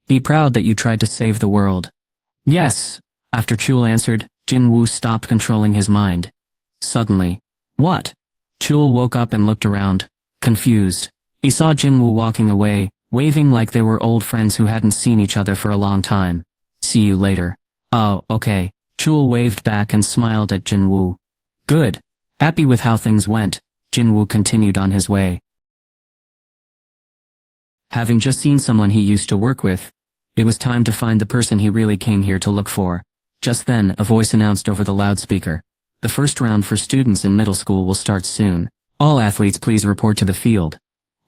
Be proud that you tried to save the world. Yes. After Chul answered, Jinwoo stopped controlling his mind. Suddenly, what? Chul woke up and looked around, confused. He saw Jinwoo walking away, waving like they were old friends who hadn't seen each other for a long time. See you later. Oh, okay. Chul waved back and smiled at Jinwoo. Good. Happy with how things went, Jinwoo continued on his way. Having just seen someone he used to work with, it was time to find the person he really came here to look for. Just then, a voice announced over the loudspeaker. The first round for students in middle school will start soon. All athletes please report to the field.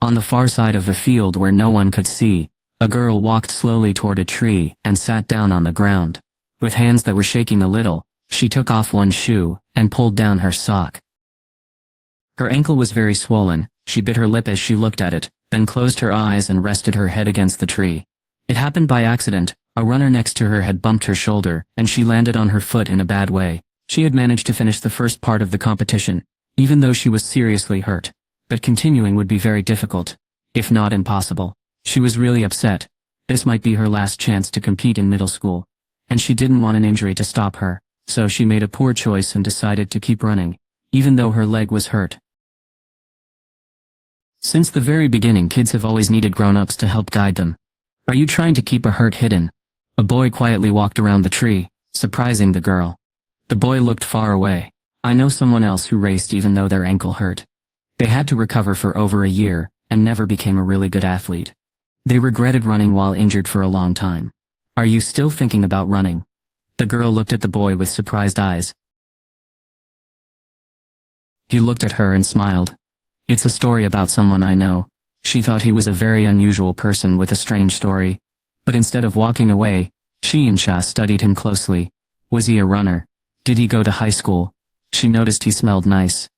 On the far side of the field where no one could see, a girl walked slowly toward a tree and sat down on the ground. With hands that were shaking a little, she took off one shoe and pulled down her sock. Her ankle was very swollen. She bit her lip as she looked at it, then closed her eyes and rested her head against the tree. It happened by accident. A runner next to her had bumped her shoulder, and she landed on her foot in a bad way. She had managed to finish the first part of the competition, even though she was seriously hurt. But continuing would be very difficult, if not impossible. She was really upset. This might be her last chance to compete in middle school, and she didn't want an injury to stop her, so she made a poor choice and decided to keep running, even though her leg was hurt. Since the very beginning, kids have always needed grown-ups to help guide them. Are you trying to keep a hurt hidden? A boy quietly walked around the tree, surprising the girl. The boy looked far away. I know someone else who raced even though their ankle hurt. They had to recover for over a year, and never became a really good athlete. They regretted running while injured for a long time. Are you still thinking about running? The girl looked at the boy with surprised eyes. He looked at her and smiled. It's a story about someone I know. She thought he was a very unusual person with a strange story. But instead of walking away, she and Sha studied him closely. Was he a runner? Did he go to high school? She noticed he smelled nice.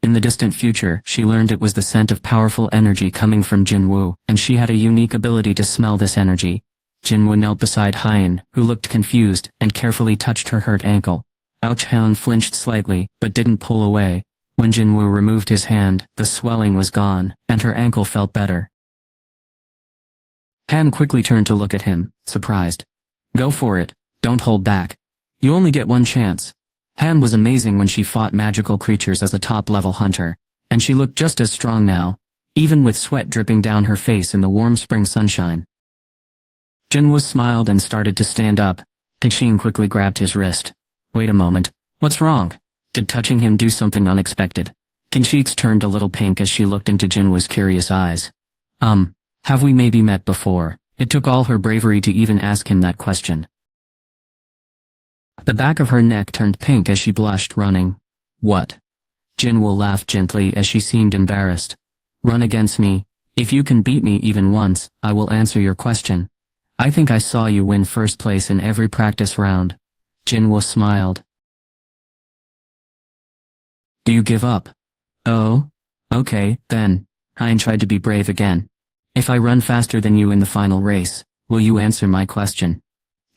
In the distant future, she learned it was the scent of powerful energy coming from Jinwoo, and she had a unique ability to smell this energy. Jinwoo knelt beside Hyen, who looked confused, and carefully touched her hurt ankle. Ouch! Hyen flinched slightly, but didn't pull away. When Jinwoo removed his hand, the swelling was gone, and her ankle felt better. Han quickly turned to look at him, surprised. Go for it, don't hold back. You only get one chance. Han was amazing when she fought magical creatures as a top-level hunter, and she looked just as strong now, even with sweat dripping down her face in the warm spring sunshine. Jinwoo smiled and started to stand up. Tixin quickly grabbed his wrist. Wait a moment, what's wrong? Did touching him do something unexpected? Ting's cheeks turned a little pink as she looked into Jinwoo's curious eyes. Have we maybe met before? It took all her bravery to even ask him that question. The back of her neck turned pink as she blushed, running. What? Jinwoo laughed gently as she seemed embarrassed. Run against me. If you can beat me even once, I will answer your question. I think I saw you win first place in every practice round. Jinwoo smiled. Do you give up? Oh? Okay, then. Hein tried to be brave again. If I run faster than you in the final race, will you answer my question?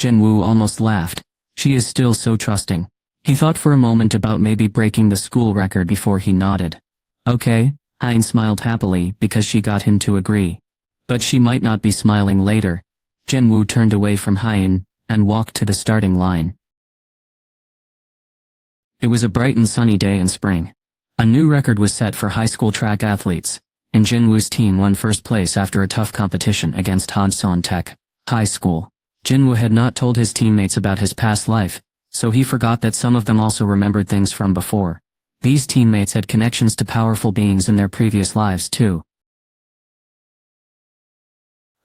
Jinwoo almost laughed. She is still so trusting. He thought for a moment about maybe breaking the school record before he nodded. Okay, Hein smiled happily because she got him to agree. But she might not be smiling later. Jinwoo turned away from Hein and walked to the starting line. It was a bright and sunny day in spring. A new record was set for high school track athletes, and Jinwoo's team won first place after a tough competition against Hodson Tech High School. Jinwoo had not told his teammates about his past life, so he forgot that some of them also remembered things from before. These teammates had connections to powerful beings in their previous lives too.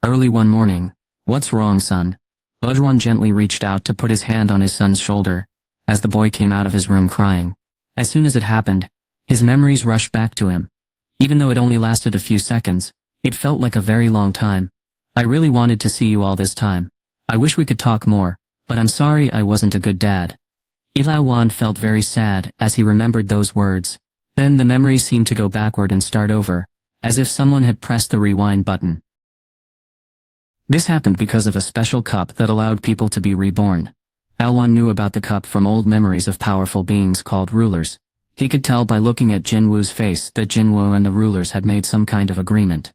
Early one morning. What's wrong, son? Ojwan gently reached out to put his hand on his son's shoulder, as the boy came out of his room crying. As soon as it happened, his memories rushed back to him. Even though it only lasted a few seconds, it felt like a very long time. I really wanted to see you all this time. I wish we could talk more, but I'm sorry I wasn't a good dad. Ilawan felt very sad as he remembered those words. Then the memories seemed to go backward and start over, as if someone had pressed the rewind button. This happened because of a special cup that allowed people to be reborn. Alwan knew about the cup from old memories of powerful beings called rulers. He could tell by looking at Jinwoo's face that Jinwoo and the rulers had made some kind of agreement.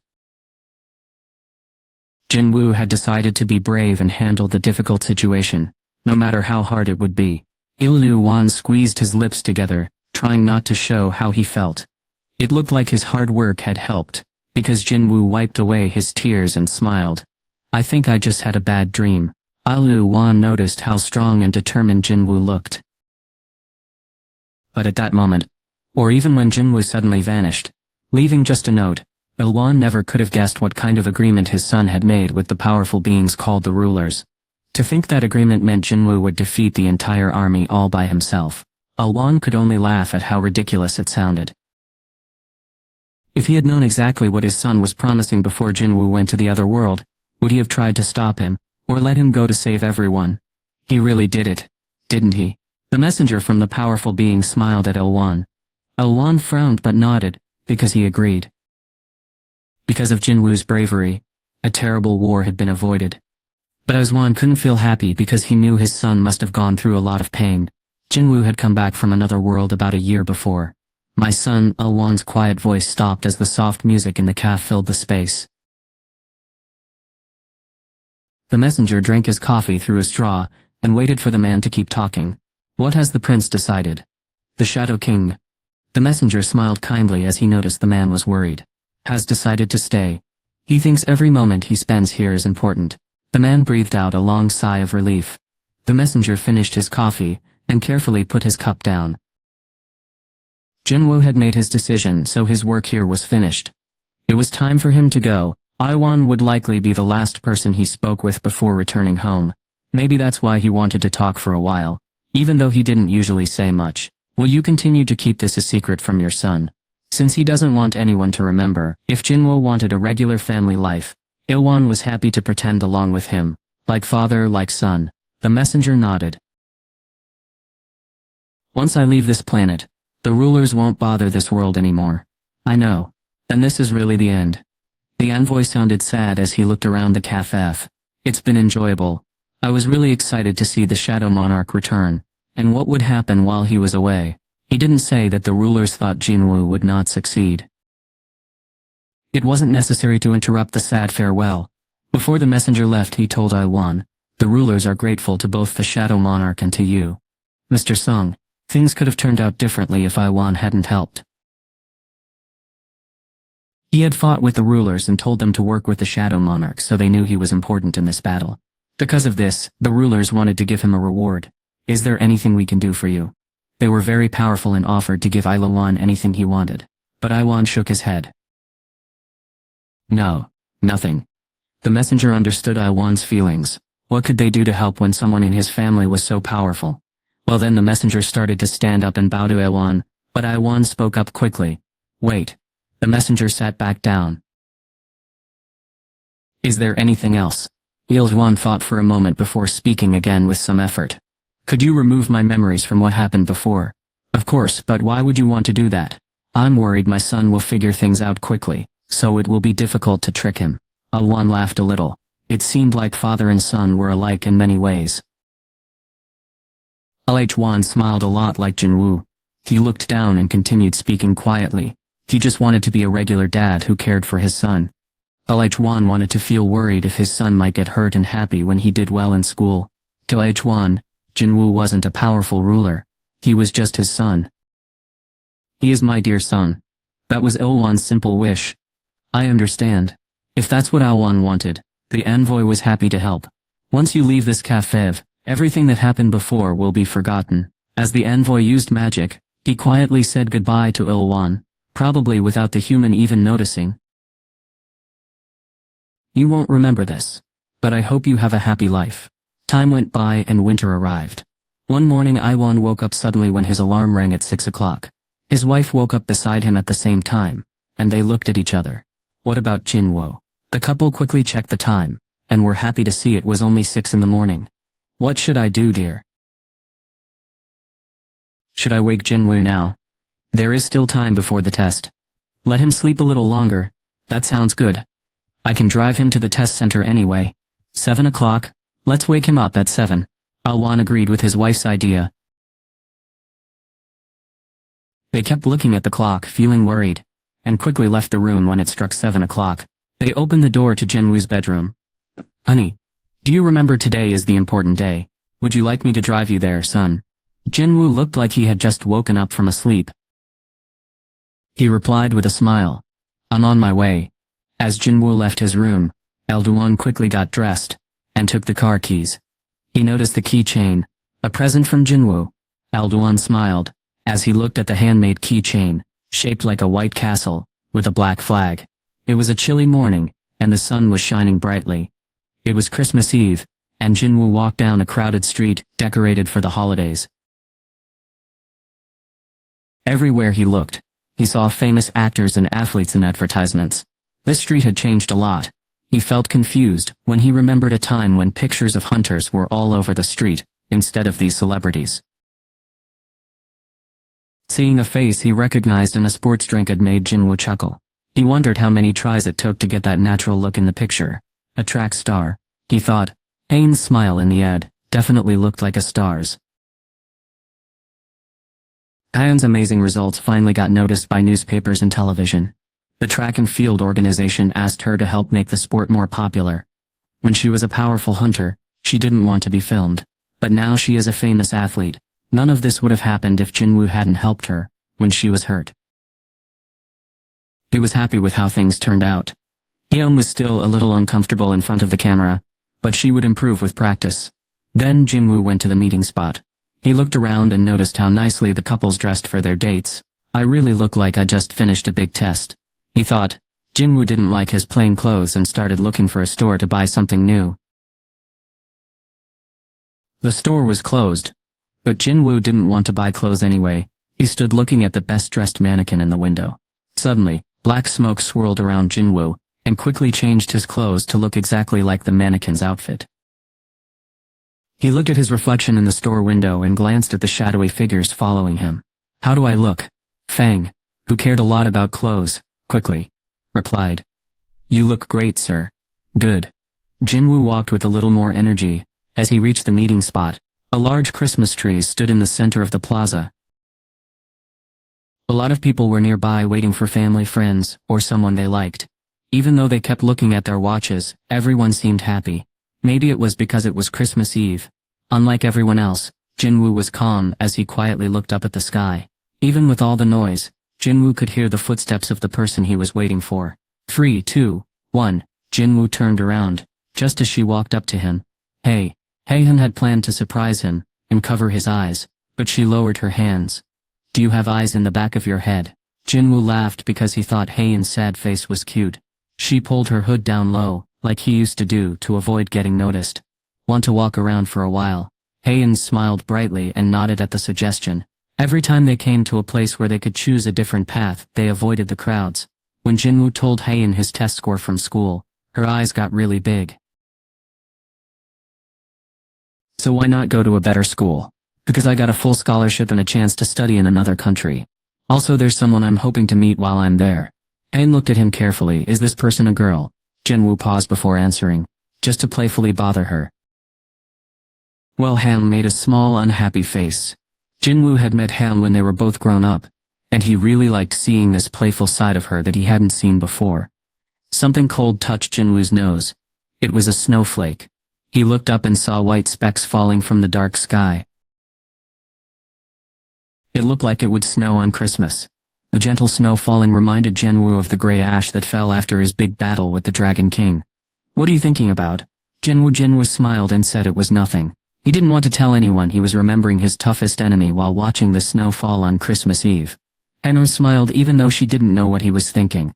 Jinwoo had decided to be brave and handle the difficult situation, no matter how hard it would be. Il Wan squeezed his lips together, trying not to show how he felt. It looked like his hard work had helped, because Jinwoo wiped away his tears and smiled. I think I just had a bad dream. Il Wan noticed how strong and determined Jinwoo looked. But at that moment, or even when Jinwoo suddenly vanished, leaving just a note, Il Wan never could have guessed what kind of agreement his son had made with the powerful beings called the rulers. To think that agreement meant Jinwoo would defeat the entire army all by himself. Il Wan could only laugh at how ridiculous it sounded. If he had known exactly what his son was promising before Jinwoo went to the other world, would he have tried to stop him, or let him go to save everyone? He really did it, didn't he? The messenger from the powerful being smiled at Il Wan. Il Wan frowned but nodded, because he agreed. Because of Jinwoo's bravery, a terrible war had been avoided. But Il Wan couldn't feel happy because he knew his son must have gone through a lot of pain. Jinwoo had come back from another world about a year before. My son, Il Wan's quiet voice stopped as the soft music in the cafe filled the space. The messenger drank his coffee through a straw, and waited for the man to keep talking. What has the prince decided? The Shadow King. The messenger smiled kindly as he noticed the man was worried. Has decided to stay. He thinks every moment he spends here is important. The man breathed out a long sigh of relief. The messenger finished his coffee, and carefully put his cup down. Jinwoo had made his decision, so his work here was finished. It was time for him to go. Il Wan would likely be the last person he spoke with before returning home. Maybe that's why he wanted to talk for a while, even though he didn't usually say much. Will you continue to keep this a secret from your son? Since he doesn't want anyone to remember, if Jinwoo wanted a regular family life, Il Wan was happy to pretend along with him, like father, like son. The messenger nodded. Once I leave this planet, the rulers won't bother this world anymore. I know. And this is really the end. The envoy sounded sad as he looked around the cafe. It's been enjoyable. I was really excited to see the Shadow Monarch return, and what would happen while he was away. He didn't say that the rulers thought Jinwoo would not succeed. It wasn't necessary to interrupt the sad farewell. Before the messenger left, he told Il Wan, the rulers are grateful to both the Shadow Monarch and to you. Mr. Sung, things could have turned out differently if Il Wan hadn't helped. He had fought with the rulers and told them to work with the Shadow Monarch, so they knew he was important in this battle. Because of this, the rulers wanted to give him a reward. Is there anything we can do for you? They were very powerful and offered to give Il Wan anything he wanted. But Il Wan shook his head. No, nothing. The messenger understood Il Wan's feelings. What could they do to help when someone in his family was so powerful? Well, then the messenger started to stand up and bow to Il Wan, but Il Wan spoke up quickly. Wait. The messenger sat back down. Is there anything else? Il Wan thought for a moment before speaking again with some effort. Could you remove my memories from what happened before? Of course, but why would you want to do that? I'm worried my son will figure things out quickly, so it will be difficult to trick him. Il Wan laughed a little. It seemed like father and son were alike in many ways. Il Wan smiled a lot like Jinwoo. He looked down and continued speaking quietly. He just wanted to be a regular dad who cared for his son. Il Wan wanted to feel worried if his son might get hurt and happy when he did well in school. To Il Wan, Jinwoo wasn't a powerful ruler. He was just his son. He is my dear son. That was Il Wan's simple wish. I understand. If that's what Il Wan wanted, the envoy was happy to help. Once you leave this cafe, everything that happened before will be forgotten. As the envoy used magic, he quietly said goodbye to Il Wan, probably without the human even noticing. You won't remember this, but I hope you have a happy life. Time went by and winter arrived. One morning Il Wan woke up suddenly when his alarm rang at 6 o'clock. His wife woke up beside him at the same time, and they looked at each other. What about Jinwoo? The couple quickly checked the time, and were happy to see it was only 6 in the morning. What should I do, dear? Should I wake Jinwoo now? There is still time before the test. Let him sleep a little longer. That sounds good. I can drive him to the test center anyway. 7 o'clock. Let's wake him up at 7. Il Wan agreed with his wife's idea. They kept looking at the clock, feeling worried, and quickly left the room when it struck 7 o'clock. They opened the door to Jinwoo's bedroom. Honey, do you remember today is the important day? Would you like me to drive you there, son? Jinwoo looked like he had just woken up from a sleep. He replied with a smile. I'm on my way. As Jinwoo left his room, Elduan quickly got dressed and took the car keys. He noticed the keychain, a present from Jinwoo. Elduan smiled as he looked at the handmade keychain, shaped like a white castle, with a black flag. It was a chilly morning, and the sun was shining brightly. It was Christmas Eve, and Jinwoo walked down a crowded street decorated for the holidays. Everywhere he looked, he saw famous actors and athletes in advertisements. This street had changed a lot. He felt confused when he remembered a time when pictures of hunters were all over the street, instead of these celebrities. Seeing a face he recognized in a sports drink had made Jinwoo chuckle. He wondered how many tries it took to get that natural look in the picture. A track star, he thought. Hain's smile in the ad definitely looked like a star's. Hain's amazing results finally got noticed by newspapers and television. The track and field organization asked her to help make the sport more popular. When she was a powerful hunter, she didn't want to be filmed. But now she is a famous athlete. None of this would have happened if Jinwoo hadn't helped her when she was hurt. He was happy with how things turned out. Yeon was still a little uncomfortable in front of the camera, but she would improve with practice. Then Jinwoo went to the meeting spot. He looked around and noticed how nicely the couples dressed for their dates. I really look like I just finished a big test, he thought. Jinwoo didn't like his plain clothes and started looking for a store to buy something new. The store was closed, but Jinwoo didn't want to buy clothes anyway. He stood looking at the best-dressed mannequin in the window. Suddenly, black smoke swirled around Jinwoo, and quickly changed his clothes to look exactly like the mannequin's outfit. He looked at his reflection in the store window and glanced at the shadowy figures following him. How do I look? Fang, who cared a lot about clothes, quickly replied. You look great, sir. Good. Jinwoo walked with a little more energy. As he reached the meeting spot, a large Christmas tree stood in the center of the plaza. A lot of people were nearby waiting for family, friends, or someone they liked. Even though they kept looking at their watches, everyone seemed happy. Maybe it was because it was Christmas Eve. Unlike everyone else, Jinwoo was calm as he quietly looked up at the sky. Even with all the noise, Jinwoo could hear the footsteps of the person he was waiting for. 3, 2, 1. Jinwoo turned around, just as she walked up to him. Hey. Haehyun had planned to surprise him and cover his eyes, but she lowered her hands. Do you have eyes in the back of your head? Jinwoo laughed because he thought Haehyun's sad face was cute. She pulled her hood down low, like he used to do to avoid getting noticed. Want to walk around for a while? Haehyun smiled brightly and nodded at the suggestion. Every time they came to a place where they could choose a different path, they avoided the crowds. When Jinwoo told Haehyun his test score from school, her eyes got really big. So why not go to a better school? Because I got a full scholarship and a chance to study in another country. Also there's someone I'm hoping to meet while I'm there. Haehyun looked at him carefully. Is this person a girl? Jinwoo paused before answering, just to playfully bother her. Well, Haehyun made a small unhappy face. Jinwoo had met Haehyun when they were both grown up, and he really liked seeing this playful side of her that he hadn't seen before. Something cold touched Jinwoo's nose. It was a snowflake. He looked up and saw white specks falling from the dark sky. It looked like it would snow on Christmas. The gentle snow falling reminded Jinwoo of the gray ash that fell after his big battle with the Dragon King. What are you thinking about? Jinwoo smiled and said it was nothing. He didn't want to tell anyone he was remembering his toughest enemy while watching the snow fall on Christmas Eve. Haehyun smiled even though she didn't know what he was thinking.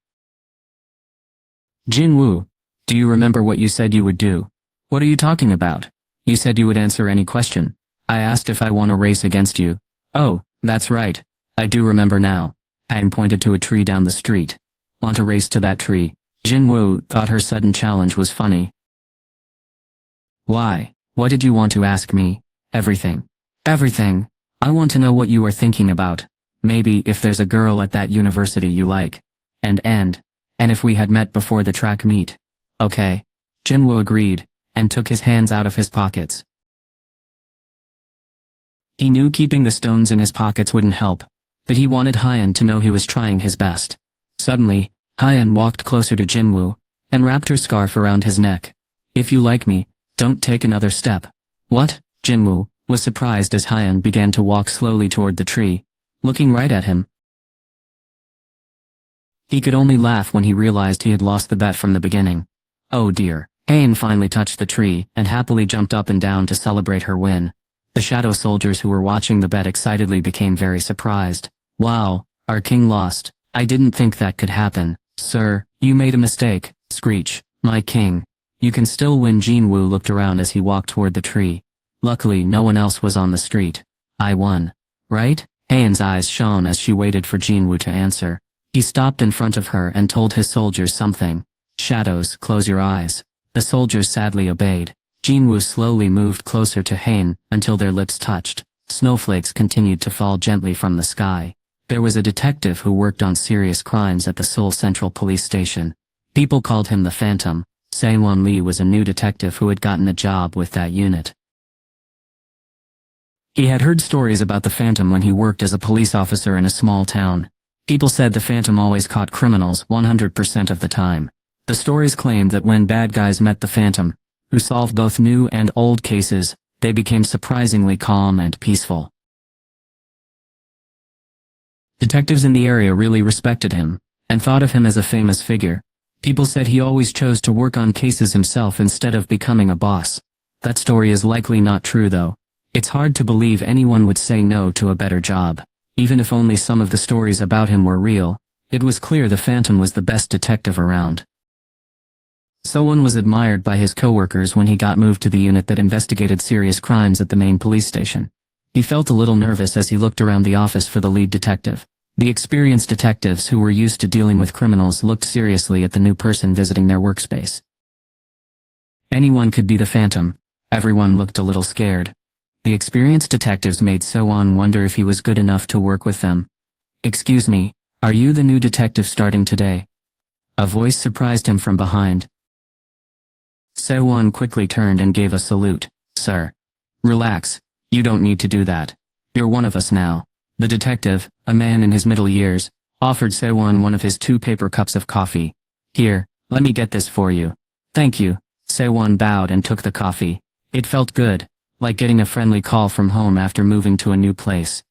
Jinwoo, do you remember what you said you would do? What are you talking about? You said you would answer any question. I asked if I want to race against you. Oh, that's right. I do remember now. Haehyun pointed to a tree down the street. Want to race to that tree? Jinwoo thought her sudden challenge was funny. Why? What did you want to ask me? Everything. Everything. I want to know what you are thinking about. Maybe if there's a girl at that university you like. And if we had met before the track meet. Okay. Jinwoo agreed, and took his hands out of his pockets. He knew keeping the stones in his pockets wouldn't help, but he wanted Haehyun to know he was trying his best. Suddenly, Haehyun walked closer to Jinwoo, and wrapped her scarf around his neck. If you like me, don't take another step. What? Jinwoo was surprised as Hyun began to walk slowly toward the tree, looking right at him. He could only laugh when he realized he had lost the bet from the beginning. Oh dear. Hyun finally touched the tree and happily jumped up and down to celebrate her win. The shadow soldiers who were watching the bet excitedly became very surprised. Wow, our king lost. I didn't think that could happen. Sir, you made a mistake. Screech, my king. You can still win. Jinwoo looked around as he walked toward the tree. Luckily no one else was on the street. I won. Right? Hyun's eyes shone as she waited for Jinwoo to answer. He stopped in front of her and told his soldiers something. Shadows, close your eyes. The soldiers sadly obeyed. Jinwoo slowly moved closer to Hyun until their lips touched. Snowflakes continued to fall gently from the sky. There was a detective who worked on serious crimes at the Seoul Central Police Station. People called him the Phantom. Saewon Lee was a new detective who had gotten a job with that unit. He had heard stories about the Phantom when he worked as a police officer in a small town. People said the Phantom always caught criminals 100% of the time. The stories claimed that when bad guys met the Phantom, who solved both new and old cases, they became surprisingly calm and peaceful. Detectives in the area really respected him, and thought of him as a famous figure. People said he always chose to work on cases himself instead of becoming a boss. That story is likely not true though. It's hard to believe anyone would say no to a better job. Even if only some of the stories about him were real, it was clear the Phantom was the best detective around. Someone was admired by his coworkers when he got moved to the unit that investigated serious crimes at the main police station. He felt a little nervous as he looked around the office for the lead detective. The experienced detectives who were used to dealing with criminals looked seriously at the new person visiting their workspace. Anyone could be the Phantom. Everyone looked a little scared. The experienced detectives made Soan wonder if he was good enough to work with them. Excuse me, are you the new detective starting today? A voice surprised him from behind. Soan quickly turned and gave a salute. Sir. Relax, you don't need to do that. You're one of us now. The detective, a man in his middle years, offered Soan one of his 2 paper cups of coffee. Here, let me get this for you. Thank you. Soan bowed and took the coffee. It felt good, like getting a friendly call from home after moving to a new place.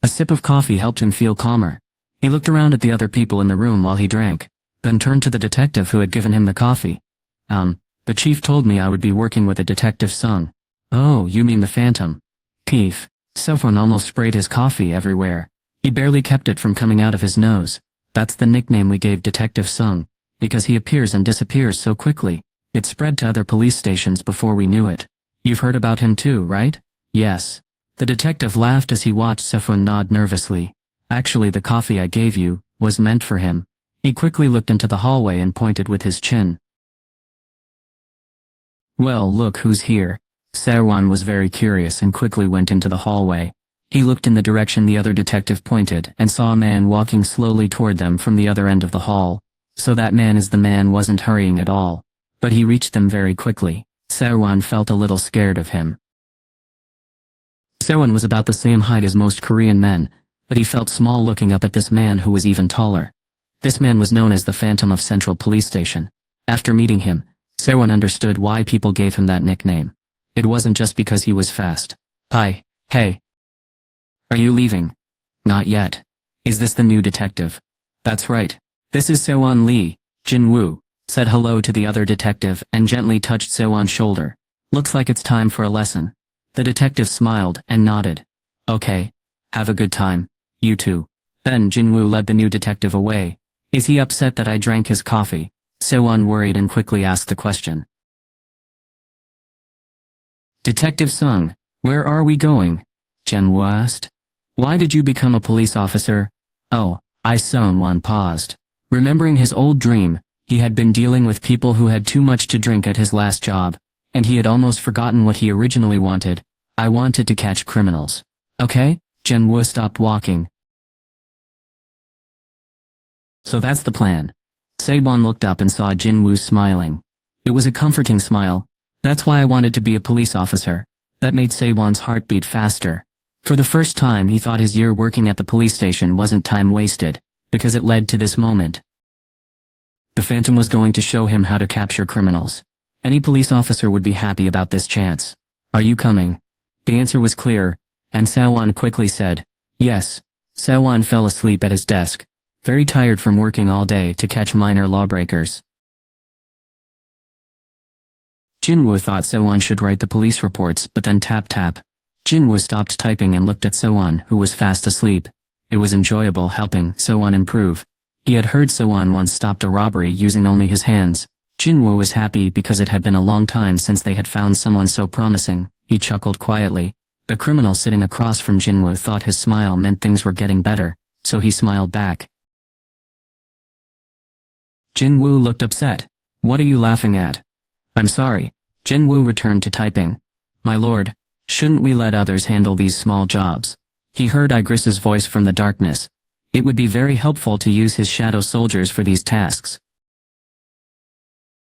A sip of coffee helped him feel calmer. He looked around at the other people in the room while he drank, then turned to the detective who had given him the coffee. The chief told me I would be working with a detective Sung. Oh, you mean the Phantom. Keef. Sofon almost sprayed his coffee everywhere. He barely kept it from coming out of his nose. That's the nickname we gave Detective Sung, because he appears and disappears so quickly. It spread to other police stations before we knew it. You've heard about him too, right? Yes. The detective laughed as he watched Sofon nod nervously. Actually, the coffee I gave you was meant for him. He quickly looked into the hallway and pointed with his chin. Well, look who's here. Saewon was very curious and quickly went into the hallway. He looked in the direction the other detective pointed and saw a man walking slowly toward them from the other end of the hall. So that man is the man wasn't hurrying at all. But he reached them very quickly. Saewon felt a little scared of him. Saewon was about the same height as most Korean men, but he felt small looking up at this man who was even taller. This man was known as the Phantom of Central Police Station. After meeting him, Saewon understood why people gave him that nickname. It wasn't just because he was fast. Hi, hey. Are you leaving? Not yet. Is this the new detective? That's right. This is Saewon Lee. Jinwoo said hello to the other detective and gently touched Saewon's shoulder. Looks like it's time for a lesson. The detective smiled and nodded. Okay. Have a good time. You too. Then Jinwoo led the new detective away. Is he upset that I drank his coffee? Saewon worried and quickly asked the question. Detective Sung, where are we going? Jinwoo asked. Why did you become a police officer? Oh, Saewon paused. Remembering his old dream, he had been dealing with people who had too much to drink at his last job, and he had almost forgotten what he originally wanted. I wanted to catch criminals. Okay? Jinwoo stopped walking. So that's the plan. Saewon looked up and saw Jinwoo smiling. It was a comforting smile. That's why I wanted to be a police officer. That made Saewon's heart beat faster. For the first time he thought his year working at the police station wasn't time wasted, because it led to this moment. The Phantom was going to show him how to capture criminals. Any police officer would be happy about this chance. Are you coming? The answer was clear, and Sawan quickly said, yes. Sawan fell asleep at his desk, very tired from working all day to catch minor lawbreakers. Jinwoo thought Sawan should write the police reports, but then tap. Jinwoo stopped typing and looked at Sawan, who was fast asleep. It was enjoyable helping Sawan improve. He had heard Sawan once stopped a robbery using only his hands. Jinwoo was happy because it had been a long time since they had found someone so promising. He chuckled quietly. The criminal sitting across from Jinwoo thought his smile meant things were getting better, so he smiled back. Jinwoo looked upset. What are you laughing at? I'm sorry. Jinwoo returned to typing. My lord, shouldn't we let others handle these small jobs? He heard Igris's voice from the darkness. It would be very helpful to use his shadow soldiers for these tasks.